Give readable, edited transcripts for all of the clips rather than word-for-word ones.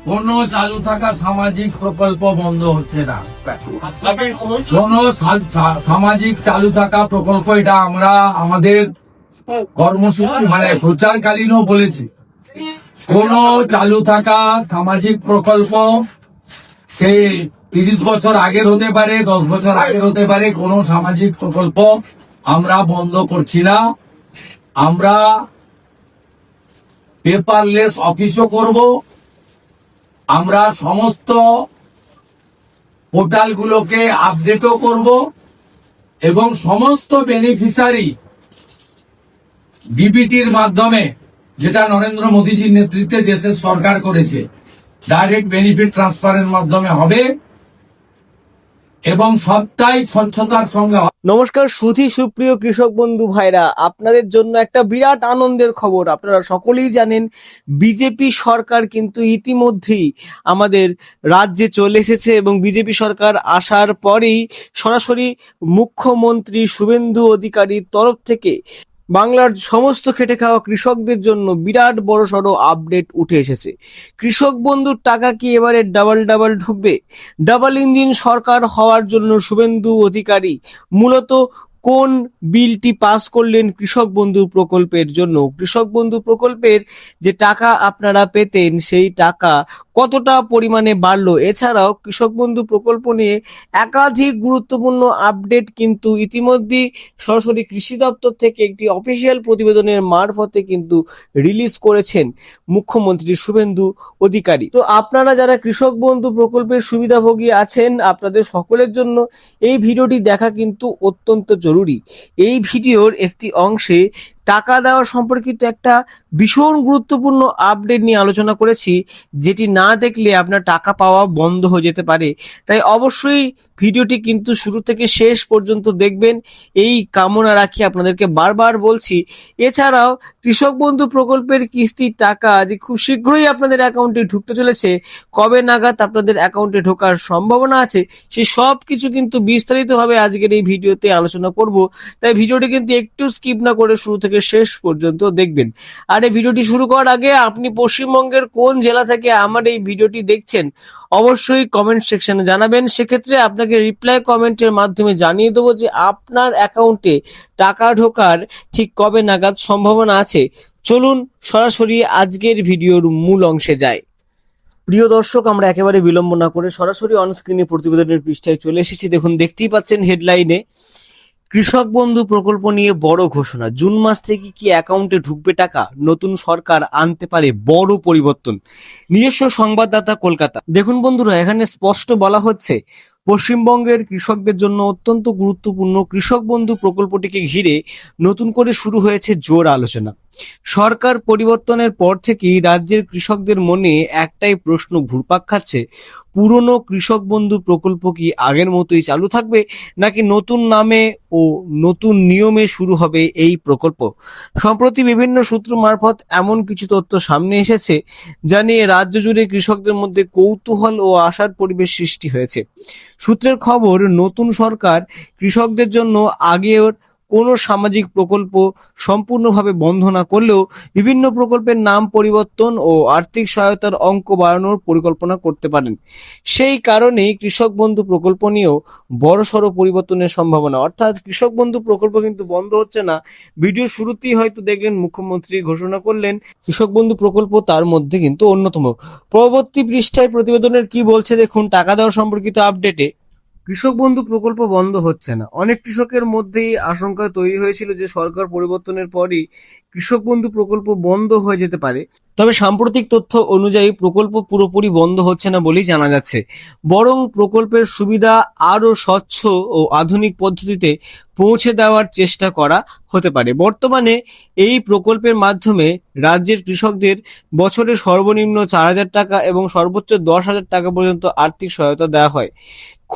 কোনো চালু থাকা সামাজিক প্রকল্প বন্ধ হচ্ছে না। কোন সামাজিক চালু থাকা প্রকল্প, এটা আমরা আমাদের কর্মসূচি মানে প্রচারকালীনও বলেছি। কোন চালু থাকা সামাজিক প্রকল্প সে 30 বছর আগের হতে পারে, 10 বছর আগের হতে পারে, কোন সামাজিক প্রকল্প আমরা বন্ধ করছি না। আমরা পেপারলেস অফিসও করব, আমরা সমস্ত পোর্টালগুলোকে আপডেটও করব এবং সমস্ত বেনিফিশিয়ারি ডিবিটির মাধ্যমে, যেটা নরেন্দ্র মোদীজির নেতৃত্বে দেশের সরকার করেছে, ডাইরেক্ট বেনিফিট ট্রান্সফারের মাধ্যমে হবে এবং সবটাই স্বচ্ছতার সঙ্গে। নমস্কার সুপ্রিয় কৃষক বন্ধু ভাইরা, আপনাদের জন্য একটা বিরাট আনন্দের খবর। আপনারা সকলেই জানেন বিজেপি সরকার কিন্তু ইতিমধ্যেই আমাদের রাজ্যে চলে এসেছে এবং বিজেপি সরকার আসার পরেই সরাসরি মুখ্যমন্ত্রী শুভেন্দু অধিকারীর তরফ থেকে বাংলার সমস্ত খেটে খাওয়া কৃষকদের জন্য বিরাট বড়সড় আপডেট উঠে এসেছে। কৃষক বন্ধুর টাকা কি এবারে ডাবল ঢুকবে? ডাবল ইঞ্জিন সরকার হওয়ার জন্য শুভেন্দু অধিকারী মূলত কোন বিলটি পাস করলেন কৃষক বন্ধু প্রকল্পের জন্য? কৃষক বন্ধু প্রকল্পের যে টাকা আপনারা পেতেন সেই টাকা কতটা পরিমাণে বাড়লো? এছাড়াও কৃষক বন্ধু প্রকল্প নিয়ে একাধিক গুরুত্বপূর্ণ আপডেট কিন্তু ইতিমধ্যেই সরাসরি কৃষি দপ্তর থেকে একটি অফিসিয়াল প্রতিবেদনের মারফতে কিন্তু রিলিজ করেছেন মুখ্যমন্ত্রী শুভেন্দু অধিকারী। তো আপনারা যারা কৃষক বন্ধু প্রকল্পের সুবিধাভোগী আছেন, আপনাদের সকলের জন্য এই ভিডিওটি দেখা কিন্তু অত্যন্ত জরুরি। এই ভিডিওর একটি অংশে টাকা দেওয়া সম্পর্কিত একটা ভীষণ গুরুত্বপূর্ণ আপডেট নিয়ে আলোচনা করেছি, যেটি না দেখলে আপনার টাকা পাওয়া বন্ধ হয়ে যেতে পারে। তাই অবশ্যই ভিডিওটি কিন্তু শুরু থেকে শেষ পর্যন্ত দেখবেন, এই কামনা রাখি আপনাদেরকে বারবার বলছি। এছাড়াও কৃষক বন্ধু প্রকল্পের কিস্তির টাকা যে খুব শীঘ্রই আপনাদের অ্যাকাউন্টে ঢুকতে চলেছে, কবে নাগাদ আপনাদের অ্যাকাউন্টে ঢোকার সম্ভাবনা আছে, সেই সব কিছু কিন্তু বিস্তারিতভাবে আজকের এই ভিডিওতে আলোচনা করব। তাই ভিডিওটি কিন্তু একটু স্কিপ না করে শুরু থেকে শেষ পর্যন্ত দেখবেন। আর এই ভিডিওটি শুরু করার আগে আপনি পশ্চিমবঙ্গের কোন জেলা থেকে আমার এই ভিডিওটি দেখছেন অবশ্যই কমেন্ট সেকশনে জানাবেন। সেক্ষেত্রে আপনাকে রিপ্লাই কমেন্টের মাধ্যমে জানিয়ে দেবো যে আপনার অ্যাকাউন্টে টাকা ঢোকার ঠিক কবে নাগাদ সম্ভাবনা আছে। চলুন সরাসরি আজকের ভিডিওর মূল অংশে যাই। প্রিয় দর্শক, আমরা একেবারে বিলম্ব না করে সরাসরি অনস্ক্রিনে প্রতিবেদনের পৃষ্ঠায় চলে এসেছি। দেখুন, দেখতেই পাচ্ছেন হেডলাইনে কৃষক বন্ধু প্রকল্প নিয়ে বড় ঘোষণা। জুন মাস থেকে কি অ্যাকাউন্টে ঢুকবে টাকা? নতুন সরকার আনতে পারে বড় পরিবর্তন। নিজস্ব সংবাদদাতা, কলকাতা। দেখুন বন্ধুরা, এখানে স্পষ্ট বলা হচ্ছে পশ্চিমবঙ্গের কৃষকদের জন্য অত্যন্ত গুরুত্বপূর্ণ কৃষক বন্ধু প্রকল্পটিকে ঘিরে নতুন করে শুরু হয়েছে জোর আলোচনা। সরকার পরিবর্তনের পর থেকেই রাজ্যের কৃষকদের মনে একটাই প্রশ্ন ঘুরপাক খাচ্ছে, পুরনো কৃষক বন্ধু প্রকল্প কি আগের মতোই চালু থাকবে, নাকি নতুন নামে ও নতুন নিয়মে শুরু হবে এই প্রকল্প? সম্প্রতি বিভিন্ন সূত্র মারফত এমন কিছু তথ্য সামনে এসেছে যা নিয়ে রাজ্য জুড়ে কৃষকদের মধ্যে কৌতূহল ও আশার পরিবেশ সৃষ্টি হয়েছে। সূত্রের খবর, নতুন সরকার কৃষকদের জন্য আগের কোনো সামাজিক প্রকল্প সম্পূর্ণভাবে বন্ধ না করলেও বিভিন্ন প্রকল্পের নাম পরিবর্তন ও আর্থিক সহায়তার অঙ্ক বাড়ানোর পরিকল্পনা করতে পারেন। সেই কারণেই কৃষক বন্ধু প্রকল্প নিয়েও বড়সড় পরিবর্তনের সম্ভাবনা। অর্থাৎ কৃষক বন্ধু প্রকল্প কিন্তু বন্ধ হচ্ছে না। ভিডিও শুরুতেই হয়তো দেখলেন মুখ্যমন্ত্রী ঘোষণা করলেন কৃষক বন্ধু প্রকল্প তার মধ্যে কিন্তু অন্যতম। পরবর্তী পৃষ্ঠায় প্রতিবেদনের কি বলছে দেখুন। টাকা দেওয়া সম্পর্কিত আপডেটে কৃষক বন্ধু প্রকল্প বন্ধ হচ্ছে না। অনেক কৃষকের মধ্যেই আশঙ্কা তৈরি হয়েছিল যে সরকার পরিবর্তনের পরই কৃষক বন্ধু প্রকল্প বন্ধ হয়ে যেতে পারে। তবে সাম্প্রতিক তথ্য অনুযায়ী প্রকল্প পুরোপুরি বন্ধ হচ্ছে না বলেই জানা যাচ্ছে, বরং প্রকল্পের সুবিধা আরো স্বচ্ছ ও আধুনিক পদ্ধতিতে পৌঁছে দেওয়ার চেষ্টা করা হতে পারে। বর্তমানে এই প্রকল্পের মাধ্যমে রাজ্যের কৃষকদের বছরে সর্বনিম্ন 4,000 টাকা এবং সর্বোচ্চ 10,000 টাকা পর্যন্ত আর্থিক সহায়তা দেওয়া হয়।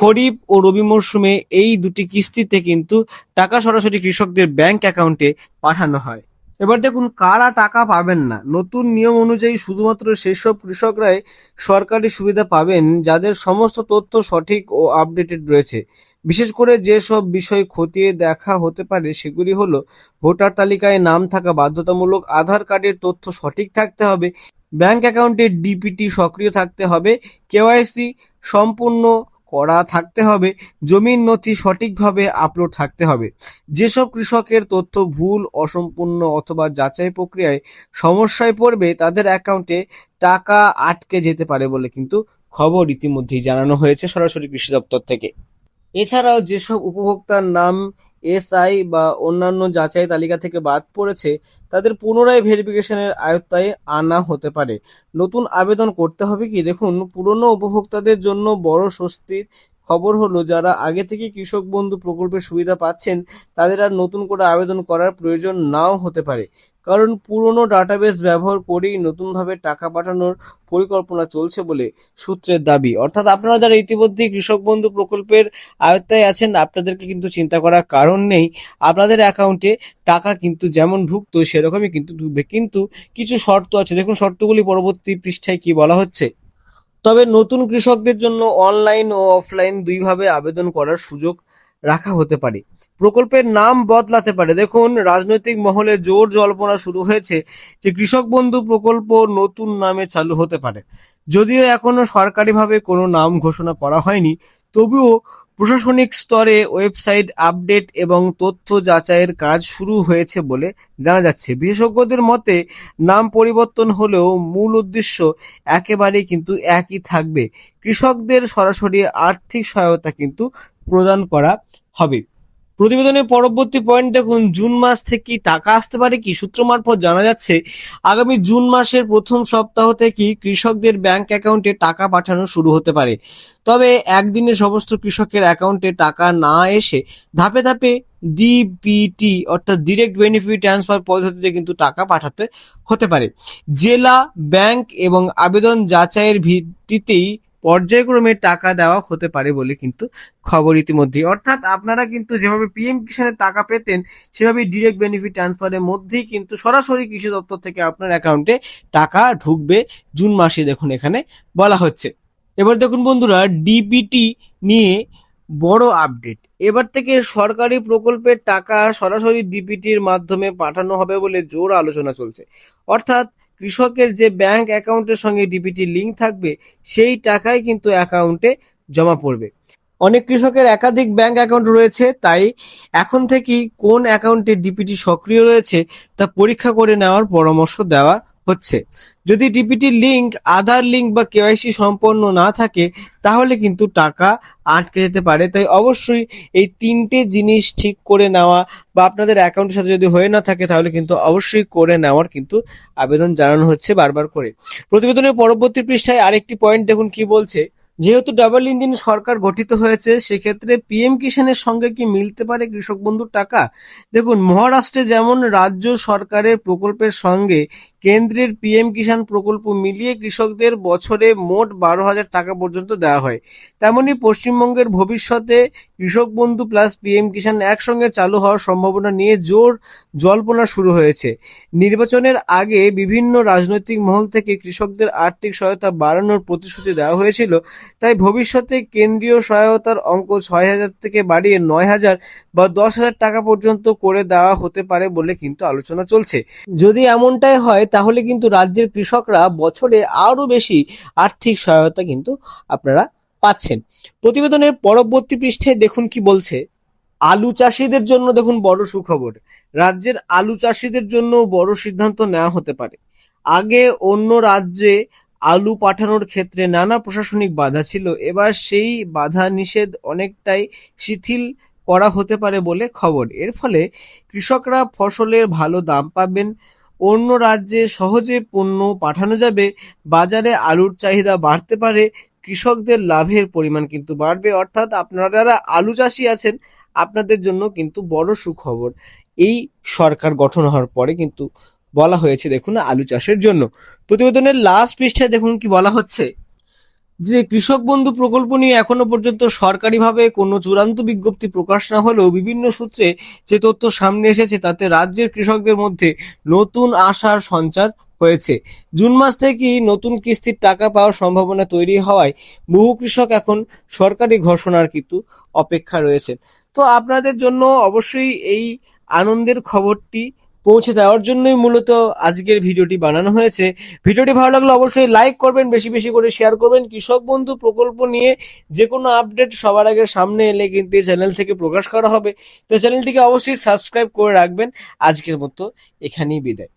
খরিফ ও রবি মরশুমে এই দুটি কিস্তিতে কিন্তু টাকা সরাসরি কৃষকদের ব্যাংক অ্যাকাউন্টে পাঠানো হয়। এবার দেখুন কারা টাকা পাবেন না। নতুন নিয়ম অনুযায়ী শুধুমাত্র সেসব কৃষকরাই সরকারি সুবিধা পাবেন যাদের সমস্ত তথ্য সঠিক ও আপডেটেড রয়েছে। বিশেষ করে যেসব বিষয় খতিয়ে দেখা হতে পারে সেগুলি হলো, ভোটার তালিকায় নাম থাকা বাধ্যতামূলক, আধার কার্ডের তথ্য সঠিক থাকতে হবে, ব্যাংক অ্যাকাউন্টে ডিপিটি সক্রিয় থাকতে হবে, কেওয়াইসি সম্পূর্ণ করা থাকতে হবে, জমির নথি সঠিকভাবে আপলোড থাকতে হবে। যেসব কৃষকের তথ্য ভুল, অসম্পূর্ণ অথবা যাচাই প্রক্রিয়ায় সমস্যায় পড়বে তাদের অ্যাকাউন্টে টাকা আটকে যেতে পারে বলে কিন্তু খবর ইতিমধ্যেই জানানো হয়েছে সরাসরি কৃষি দপ্তর থেকে। এছাড়াও যেসব উপভোক্তার নাম এসআই বা অন্যান্য যাচাই তালিকা থেকে বাদ পড়েছে তাদের পুনরায় ভেরিফিকেশনের আওতায় আনা হতে পারে। নতুন আবেদন করতে হবে কি? দেখুন, পুরনো উপভোক্তাদের জন্য বড় স্বস্তির খবর হলো যারা আগে থেকে কৃষক বন্ধু প্রকল্পের সুবিধা পাচ্ছেন তাদের আর নতুন করে আবেদন করার প্রয়োজন নাও হতে পারে, কারণ পুরনো ডাটাবেস ব্যবহার করেই নতুনভাবে টাকা পাঠানোর পরিকল্পনা চলছে বলে সূত্রের দাবি। অর্থাৎ আপনারা যারা ইতিমধ্যেই কৃষক বন্ধু প্রকল্পের আওতায় আছেন আপনাদেরকে কিন্তু চিন্তা করার কারণ নেই। আপনাদের অ্যাকাউন্টে টাকা কিন্তু যেমন ঢুকতো সেরকমই কিন্তু ঢুকবে, কিন্তু কিছু শর্ত আছে। দেখুন শর্তগুলি পরবর্তী পৃষ্ঠায় কি বলা হচ্ছে। তবে নতুন কৃষকদের জন্য অনলাইন ও অফলাইন দুইভাবে আবেদন করার সুযোগ রাখা হতে পারে। প্রকল্পের নাম বদলাতে পারে। দেখুন, রাজনৈতিক মহলে জোর জল্পনা শুরু হয়েছে যে কৃষক বন্ধু প্রকল্প নতুন নামে চালু হতে পারে। যদিও এখনো সরকারিভাবে কোনো নাম ঘোষণা করা হয়নি, তবুও প্রশাসনিক স্তরে ওয়েবসাইট আপডেট এবং তথ্য যাচাইয়ের কাজ শুরু হয়েছে বলে জানা যাচ্ছে। বিশেষজ্ঞদের মতে নাম পরিবর্তন হলেও মূল উদ্দেশ্য একেবারেই কিন্তু একই থাকবে। কৃষকদের সরাসরি আর্থিক সহায়তা কিন্তু প্রদান করা হবে। প্রতিবেদনের পরবর্তী পয়েন্ট দেখুন, জুন মাস থেকে টাকা আসতে পারে কি? সূত্র মারফত জানা যাচ্ছে আগামী জুন মাসের প্রথম সপ্তাহ থেকেই কৃষকদের ব্যাংক অ্যাকাউন্টে টাকা পাঠানো শুরু হতে পারে। তবে একদিনে সমস্ত কৃষকের অ্যাকাউন্টে টাকা না এসে ধাপে ধাপে ডিবিটি অর্থাৎ ডিরেক্ট বেনিফিট ট্রান্সফার পদ্ধতিতে কিন্তু টাকা পাঠাতে হতে পারে। জেলা, ব্যাংক এবং আবেদন যাচাইয়ের ভিত্তিতেই পর্যায়ক্রমে টাকা দেওয়া হতে পারে বলে কিন্তু খবর ইতিমধ্যে। অর্থাৎ আপনারা কিন্তু যেভাবে পিএম কিষানের টাকা পেতেন সেভাবে ডিরেক্ট বেনিফিট ট্রান্সফারের মধ্যেই কিন্তু সরাসরি কৃষি দপ্তর থেকে আপনার অ্যাকাউন্টে টাকা ঢুকবে জুন মাসে, দেখুন এখানে বলা হচ্ছে। এবার দেখুন বন্ধুরা, ডিবিটি নিয়ে বড় আপডেট। এবার থেকে সরকারি প্রকল্পের টাকা সরাসরি ডিবিটির মাধ্যমে পাঠানো হবে বলে জোর আলোচনা চলছে। অর্থাৎ কৃষকের যে ব্যাংক অ্যাকাউন্টের সঙ্গে ডিবিটি লিঙ্ক থাকবে সেই টাকাই কিন্তু অ্যাকাউন্টে জমা পড়বে। অনেক কৃষকের একাধিক ব্যাংক অ্যাকাউন্ট রয়েছে, তাই এখন থেকেই কোন অ্যাকাউন্টে ডিপিটি সক্রিয় রয়েছে তা পরীক্ষা করে নেওয়ার পরামর্শ দেওয়া হচ্ছে। যদি ডিপিটি লিঙ্ক, আধার লিঙ্ক বা কেওয়াইসি সম্পন্ন না থাকে তাহলে কিন্তু টাকা আটকে যেতে পারে। তাই অবশ্যই এই তিনটে জিনিস ঠিক করে নেওয়া বা আপনাদের অ্যাকাউন্টের সাথে যদি হয়ে না থাকে তাহলে কিন্তু অবশ্যই করে নেওয়ার কিন্তু আবেদন জানানো হচ্ছে বারবার করে। প্রতিবেদনের পরবর্তী পৃষ্ঠায় আরেকটি পয়েন্ট দেখুন কি বলছে। যেহেতু ডাবল ইঞ্জিন সরকার গঠিত হয়েছে সেক্ষেত্রে পিএম কিষানের সঙ্গে কি মিলতে পারে কৃষক বন্ধুর টাকা? দেখুন, মহারাষ্ট্রে যেমন রাজ্য সরকারের প্রকল্পের সঙ্গে কেন্দ্রের পিএম কিষাণ প্রকল্প মিলিয়ে কৃষকদের বছরে মোট 12,000 টাকা পর্যন্ত দেওয়া হয়, তেমনি পশ্চিমবঙ্গের ভবিষ্যতে কৃষক বন্ধু প্লাস পিএম কিষাণ একসঙ্গে চালু হওয়ার সম্ভাবনা নিয়ে জোর জল্পনা শুরু হয়েছে। নির্বাচনের আগে বিভিন্ন রাজনৈতিক মহল থেকে কৃষকদের আর্থিক সহায়তা বাড়ানোর প্রতিশ্রুতি দেওয়া হয়েছিল, তাই ভবিষ্যতে কেন্দ্রীয় সহায়তার অঙ্ক 6,000 থেকে বাড়িয়ে 9,000 বা 10,000 টাকা পর্যন্ত করে দেওয়া হতে পারে বলে কিন্তু আলোচনা চলছে। যদি এমনটাই হয় তাহলে কিন্তু রাজ্যের কৃষকরা বছরে আরো বেশি আর্থিক সহায়তা কিন্তু আপনারা পাচ্ছেন। প্রতিবেদনের পরবর্তী পৃষ্ঠায় দেখুন কি বলছে। আলু চাষিদের জন্য দেখুন বড় সুখবর। রাজ্যের আলু চাষিদের জন্য বড় সিদ্ধান্ত নেওয়া হতে পারে। আগে অন্য রাজ্যে আলু পাঠানোর ক্ষেত্রে নানা প্রশাসনিক বাধা ছিল, এবার সেই বাধা নিষেধ অনেকটাই শিথিল করা হতে পারে বলে খবর। এর ফলে কৃষকরা ফসলের ভালো দাম পাবেন, অন্য রাজ্যে সহজে পণ্য পাঠানো যাবে, বাজারে আলুর চাহিদা বাড়তে পারে, কৃষকদের লাভের পরিমাণ কিন্তু বাড়বে। অর্থাৎ আপনারা যারা আলু চাষি আছেন আপনাদের জন্য কিন্তু বড় সুখবর এই সরকার গঠন হওয়ার পরে কিন্তু বলা হয়েছে দেখুন আলু চাষের জন্য। প্রতিবেদনের লাস্ট পৃষ্ঠায় দেখুন কি বলা হচ্ছে যে কৃষক বন্ধু প্রকল্প নিয়ে এখনো পর্যন্ত সরকারিভাবে কোনো চূড়ান্ত বিজ্ঞপ্তি প্রকাশ না হলেও বিভিন্ন সূত্রে যে তথ্য সামনে এসেছে তাতে রাজ্যের কৃষকদের মধ্যে নতুন আশার সঞ্চার হয়েছে। জুন মাস থেকেই নতুন কিস্তির টাকা পাওয়ার সম্ভাবনা তৈরি হওয়ায় বহু কৃষক এখন সরকারি ঘোষণার কিন্তু অপেক্ষা রয়েছেন। তো আপনাদের জন্য অবশ্যই এই আনন্দের খবরটি পৌঁছে দেওয়ার জন্যই মূলত আজকের ভিডিওটি বানানো হয়েছে। ভিডিওটি ভালো লাগলে অবশ্যই লাইক করবেন, বেশি বেশি করে শেয়ার করবেন। কৃষক বন্ধু প্রকল্প নিয়ে যে কোনো আপডেট সবার আগে সামনে এলে কিন্তু এই চ্যানেল থেকে প্রকাশ করা হবে। তো চ্যানেলটিকে অবশ্যই সাবস্ক্রাইব করে রাখবেন। আজকের মতো এখানেই বিদায়।